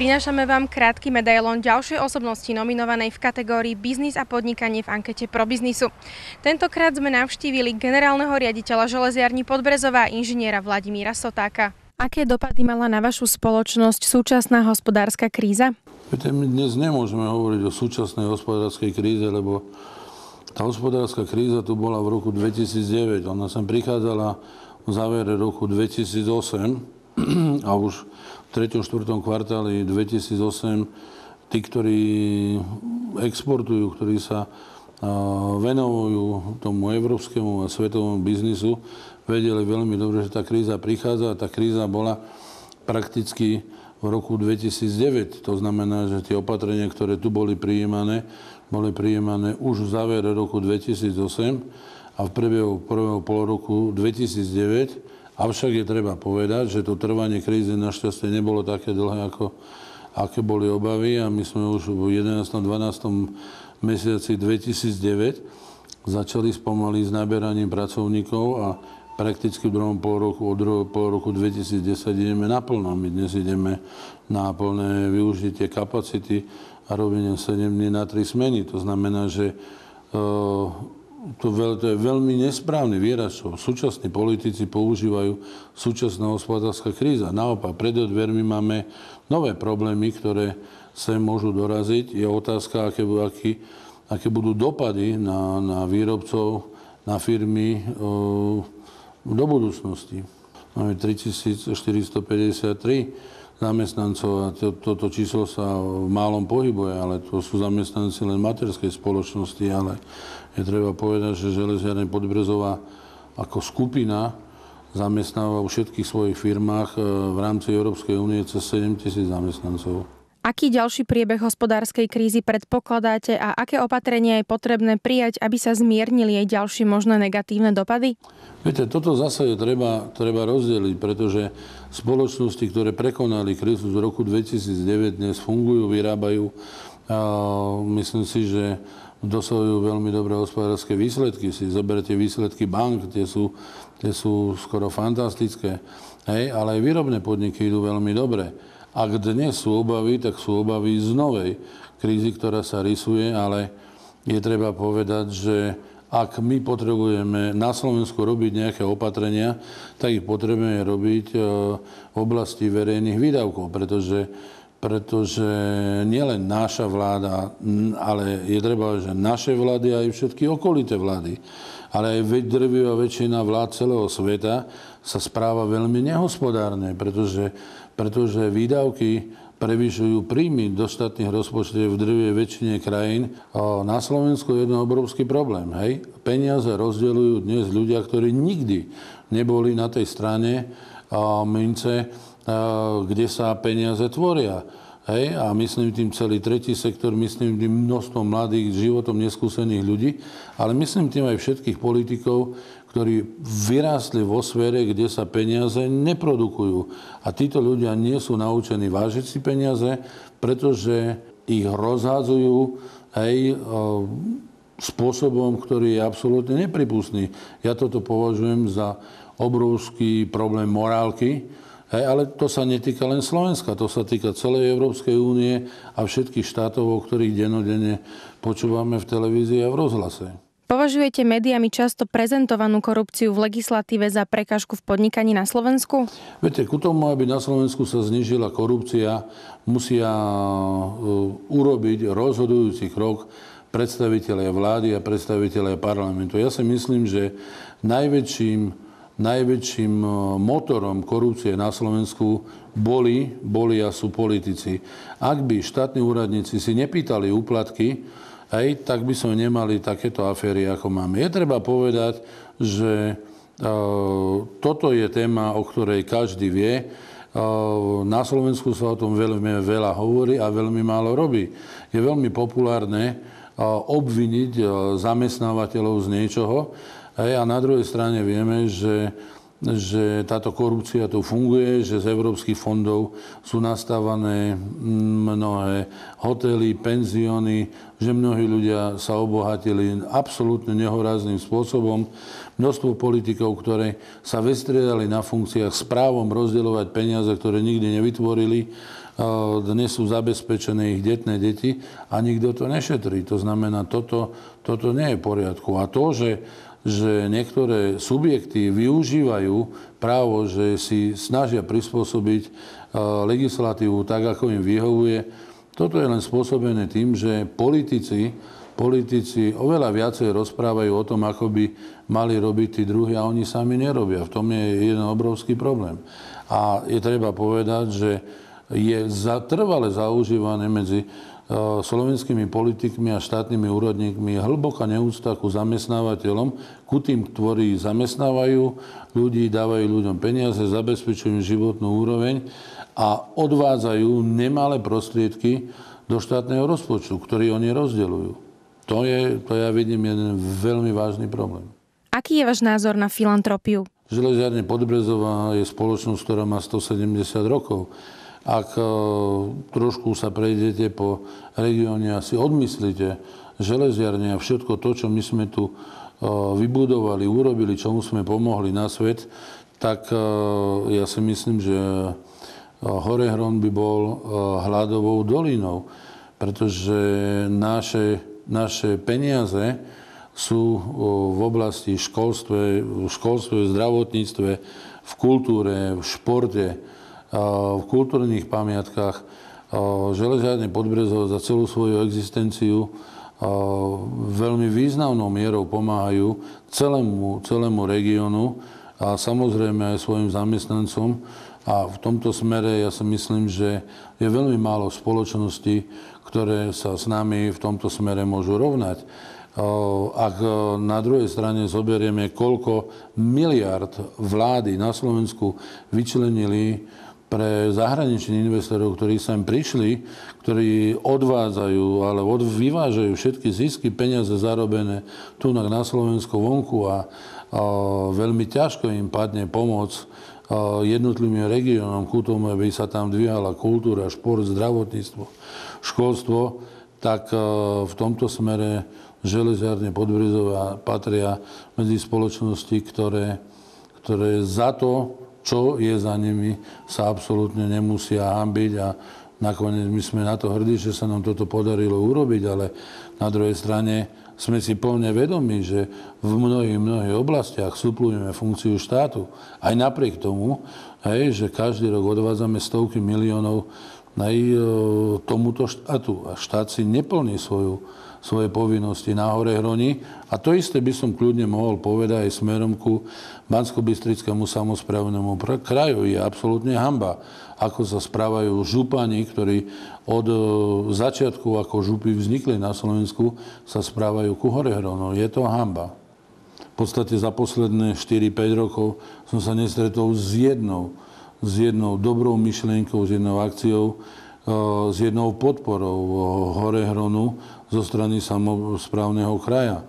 Prinášame vám krátky medailón ďalšej osobnosti nominovanej v kategórii Biznis a podnikanie v ankete Pro biznisu. Tentokrát sme navštívili generálneho riaditeľa železiarní Podbrezová inžiniera Vladimíra Sotáka. Aké dopady mala na vašu spoločnosť súčasná hospodárska kríza? Viete, my dnes nemôžeme hovoriť o súčasnej hospodárskej kríze, lebo tá hospodárska kríza tu bola v roku 2009. Ona sem prichádzala v závere roku 2008 a už v 3. 4. kvartáli 2008 tí, ktorí exportujú, ktorí sa venujú tomu európskemu a svetovému biznisu, vedeli veľmi dobre, že tá kríza prichádza a tá kríza bola prakticky v roku 2009. To znamená, že tie opatrenia, ktoré tu boli prijímané už v závere roku 2008 a v priebehu prvého polroku 2009. Avšak je treba povedať, že to trvanie krízy našťastie nebolo také dlhé, aké boli obavy a my sme už v 11. 12. mesiaci 2009 začali spomaliť s naberaním pracovníkov a prakticky v druhom polroku, od druhého polroku 2010 ideme naplno. My dnes ideme na plné využitie kapacity a robíme 7 dní na 3 smeny. To znamená, že to je veľmi nesprávny výraz, čo súčasní politici používajú súčasná hospodárska kríza. Naopak, pred dvermi máme nové problémy, ktoré sa môžu doraziť. Je otázka, aké budú dopady na výrobcov, na firmy do budúcnosti. Máme 3453 zamestnancov a toto číslo sa v málom pohybuje, ale to sú zamestnanci len materskej spoločnosti, ale je treba povedať, že železiarne Podbrezová ako skupina zamestnáva vo všetkých svojich firmách v rámci Európskej únie cez 7 000 zamestnancov. Aký ďalší priebeh hospodárskej krízy predpokladáte a aké opatrenia je potrebné prijať, aby sa zmiernili jej ďalšie možné negatívne dopady? Viete, toto zase je treba rozdeliť, pretože spoločnosti, ktoré prekonali krízu z roku 2009, dnes fungujú, vyrábajú. Myslím si, že dosahujú veľmi dobré hospodárske výsledky. Si zoberte výsledky bank, tie sú skoro fantastické. Hej, ale aj výrobné podniky idú veľmi dobre. Ak dnes sú obavy, tak sú obavy z novej krízy, ktorá sa rysuje, ale je treba povedať, že ak my potrebujeme na Slovensku robiť nejaké opatrenia, tak ich potrebujeme robiť v oblasti verejných výdavkov, pretože nielen naša vláda, ale je treba, že naše vlády a aj všetky okolité vlády, ale aj drvivá väčšina vlád celého sveta sa správa veľmi nehospodárne, pretože výdavky prevyšujú príjmy do štátnych rozpočtov v drvivej väčšine krajín. Na Slovensku je jeden obrovský problém. Hej? Peniaze rozdeľujú dnes ľudia, ktorí nikdy neboli na tej strane mince, kde sa peniaze tvoria. Hej? A myslím tým celý tretí sektor, myslím tým množstvo mladých, životom neskúsených ľudí, ale myslím tým aj všetkých politikov, ktorí vyrástli vo sfére, kde sa peniaze neprodukujú. A títo ľudia nie sú naučení vážiť si peniaze, pretože ich rozhádzajú spôsobom, ktorý je absolútne nepripustný. Ja toto považujem za obrovský problém morálky, ale to sa netýka len Slovenska, to sa týka celej Európskej únie a všetkých štátov, o ktorých dennodenne počúvame v televízii a v rozhlase. Považujete médiami často prezentovanú korupciu v legislatíve za prekážku v podnikaní na Slovensku? Viete, ku tomu, aby na Slovensku sa znížila korupcia, musia urobiť rozhodujúci krok predstavitelia vlády a predstavitelia parlamentu. Ja si myslím, že najväčším motorom korupcie na Slovensku boli a sú politici. Ak by štátni úradníci si nepýtali úplatky, tak by sme nemali takéto aféry, ako máme. Je treba povedať, že toto je téma, o ktorej každý vie. Na Slovensku sa o tom veľmi veľa hovorí a veľmi málo robí. Je veľmi populárne obviniť zamestnávateľov z niečoho. A na druhej strane vieme, že že táto korupcia tu funguje, že z európskych fondov sú nastávané mnohé hotely, penzióny, že mnohí ľudia sa obohatili absolútne nehorázným spôsobom. Množstvo politikov, ktoré sa vystriedali na funkciách s právom rozdeľovať peniaze, ktoré nikdy nevytvorili, dnes sú zabezpečené ich detné deti a nikto to nešetrí. To znamená, toto nie je v poriadku. A to, že niektoré subjekty využívajú právo, že si snažia prispôsobiť legislatívu tak, ako im vyhovuje, toto je len spôsobené tým, že politici oveľa viacej rozprávajú o tom, ako by mali robiť tí druhí a oni sami nerobia. V tom je jeden obrovský problém. A je treba povedať, že je trvale zaužívané medzi slovenskými politikmi a štátnymi úradníkmi hlboká neúcta ku zamestnávateľom, ku tým, ktorí zamestnávajú ľudí, dávajú ľuďom peniaze, zabezpečujú životnú úroveň a odvádzajú nemalé prostriedky do štátneho rozpočtu, ktorý oni rozdeľujú. To ja vidím jeden veľmi vážny problém. Aký je váš názor na filantropiu? Železiarne Podbrezová je spoločnosť, ktorá má 170 rokov. Ak trošku sa prejdete po regióne a si odmyslíte železiarne a všetko to, čo my sme tu vybudovali, urobili, čomu sme pomohli na svet, tak ja si myslím, že Horehron by bol hladovou dolinou, pretože naše peniaze sú v oblasti školstve, zdravotníctve, v kultúre, v športe, v kultúrnych pamiatkách. Železiarne Podbrezová za celú svoju existenciu veľmi významnou mierou pomáhajú celému regiónu a samozrejme aj svojim zamestnancom. A v tomto smere ja si myslím, že je veľmi málo spoločností, ktoré sa s nami v tomto smere môžu rovnať. Ak na druhej strane zoberieme, koľko miliard vlády na Slovensku vyčlenili pre zahraničných investorov, ktorí sem prišli, ktorí odvádzajú, ale vyvážajú všetky zisky, peniaze zarobené tu na Slovensku vonku a veľmi ťažko im padne pomoc jednotlivým regiónom ku tomu, aby sa tam dvíhala kultúra, šport, zdravotníctvo, školstvo, tak v tomto smere Železiarne Podbrezová patria medzi spoločnosti, ktoré za to, čo je za nimi, sa absolútne nemusia hanbiť a nakoniec my sme na to hrdí, že sa nám toto podarilo urobiť, ale na druhej strane sme si plne vedomí, že v mnohých oblastiach suplujeme funkciu štátu. Aj napriek tomu, že každý rok odvádzame stovky miliónov aj tomuto štátu a štát si neplní svoje povinnosti na Horehroni. A to isté by som kľudne mohol povedať aj smerom ku Banskobystrickému samosprávnemu kraju. Je absolútne hanba, ako sa správajú župani, ktorí od začiatku, ako župy vznikli na Slovensku, sa správajú ku Horehronu. Je to hanba. V podstate za posledné 4-5 rokov som sa nestretol s jednou dobrou myšlienkou, s jednou akciou, s jednou podporou Horehronu zo strany samosprávneho kraja.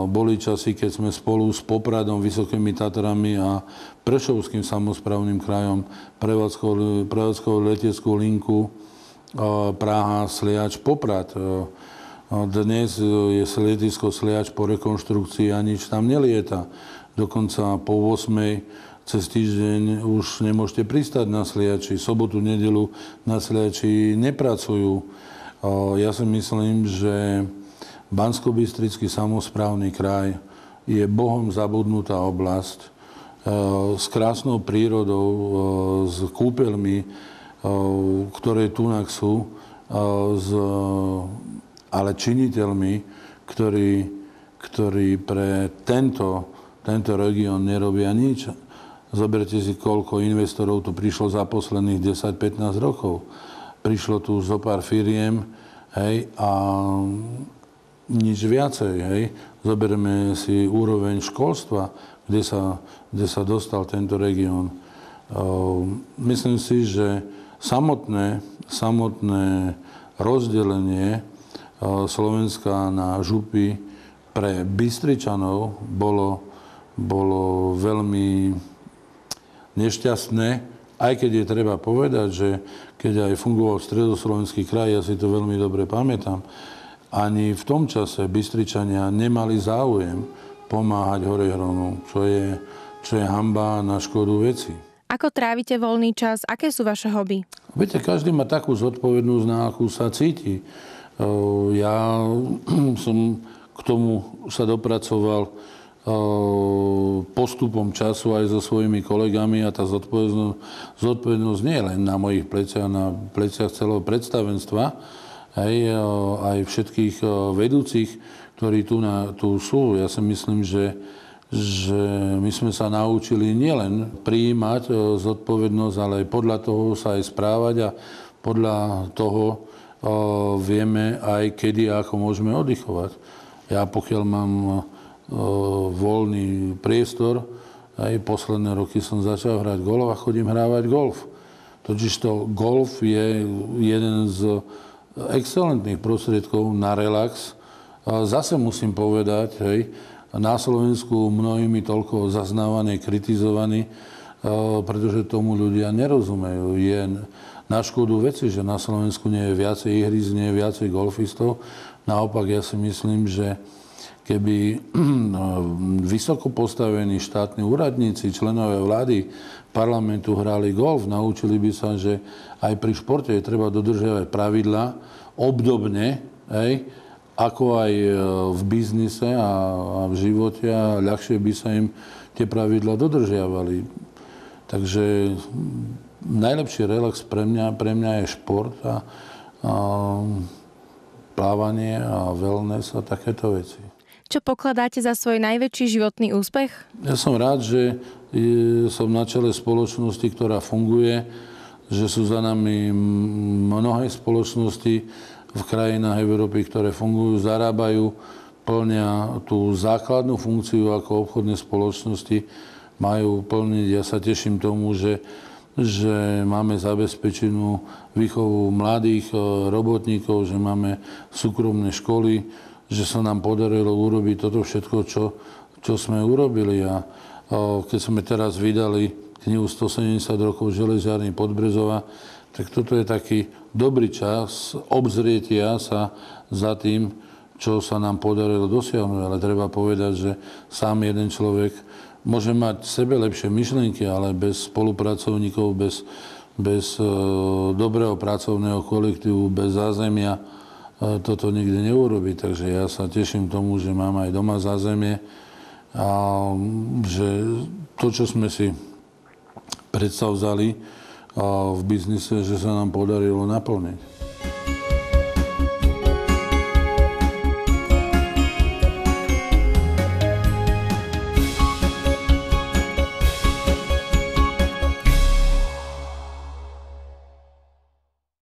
Boli časy, keď sme spolu s Popradom, Vysokými Tatrami a Prešovským samosprávnym krajom prevádzkovali leteckú linku Praha, Sliač, Poprad. Dnes je letisko Sliač po rekonštrukcii a nič tam nelieta. Dokonca po 8. cez týždeň už nemôžete pristať na Sliači. Sobotu, nedeľu na Sliači nepracujú. Ja si myslím, že Banskobystrický samosprávny kraj je Bohom zabudnutá oblasť s krásnou prírodou, s kúpeľmi, ktoré tunak sú, ale činiteľmi, ktorí pre tento región nerobia nič. Zoberte si, koľko investorov tu prišlo za posledných 10-15 rokov. Prišlo tu zo pár firiem, a nič viacej, Zoberme si úroveň školstva, kde sa dostal tento región. Myslím si, že samotné rozdelenie Slovenska na župy pre Bystričanov bolo veľmi nešťastné, aj keď je treba povedať, že keď aj fungoval stredoslovenský kraj, ja si to veľmi dobre pamätám, ani v tom čase Bystričania nemali záujem pomáhať Horehronu, čo je hanba na škodu veci. Ako trávite voľný čas? Aké sú vaše hobby? Viete, každý má takú zodpovednosť, na akú sa cíti. Ja som k tomu sa dopracoval postupom času aj so svojimi kolegami a tá zodpovednosť nie je len na mojich pleciach, na pleciach celého predstavenstva, aj všetkých vedúcich, ktorí tu sú. Ja si myslím, že my sme sa naučili nielen prijímať zodpovednosť, ale aj podľa toho sa aj správať a podľa toho vieme aj kedy a ako môžeme oddychovať. Ja pokiaľ mám voľný priestor, aj posledné roky som začal hrať golf a chodím hrávať golf. Totižto golf je jeden z excelentných prostriedkov na relax. Zase musím povedať, na Slovensku mnohými toľko zaznávaný, kritizovaný, pretože tomu ľudia nerozumejú. Je na škodu veci, že na Slovensku nie je viacej ihrísk, nie je viacej golfistov. Naopak ja si myslím, že keby vysoko postavení štátni úradníci, členovia vlády, parlamentu hrali golf, naučili by sa, že aj pri športe je treba dodržiavať pravidlá obdobne, ako aj v biznise a v živote, a ľahšie by sa im tie pravidlá dodržiavali. Takže najlepší relax pre mňa je šport a plávanie a wellness a takéto veci. Čo pokladáte za svoj najväčší životný úspech? Ja som rád, že som na čele spoločnosti, ktorá funguje, že sú za nami mnohé spoločnosti v krajinách Európy, ktoré fungujú, zarábajú, plnia tú základnú funkciu ako obchodné spoločnosti, majú plniť. Ja sa teším tomu, že máme zabezpečenú výchovu mladých robotníkov, že máme súkromné školy, že sa nám podarilo urobiť toto všetko, čo sme urobili. A keď sme teraz vydali knihu 170 rokov železiarny Podbrezova, tak toto je taký dobrý čas obzrietia sa za tým, čo sa nám podarilo dosiahnuť. Ale treba povedať, že sám jeden človek môže mať sebe lepšie myšlienky, ale bez spolupracovníkov, bez dobrého pracovného kolektívu, bez zázemia toto nikdy neurobi. Takže ja sa teším tomu, že mám aj doma zázemie a že to, čo sme si predstavzali v biznise, že sa nám podarilo naplniť.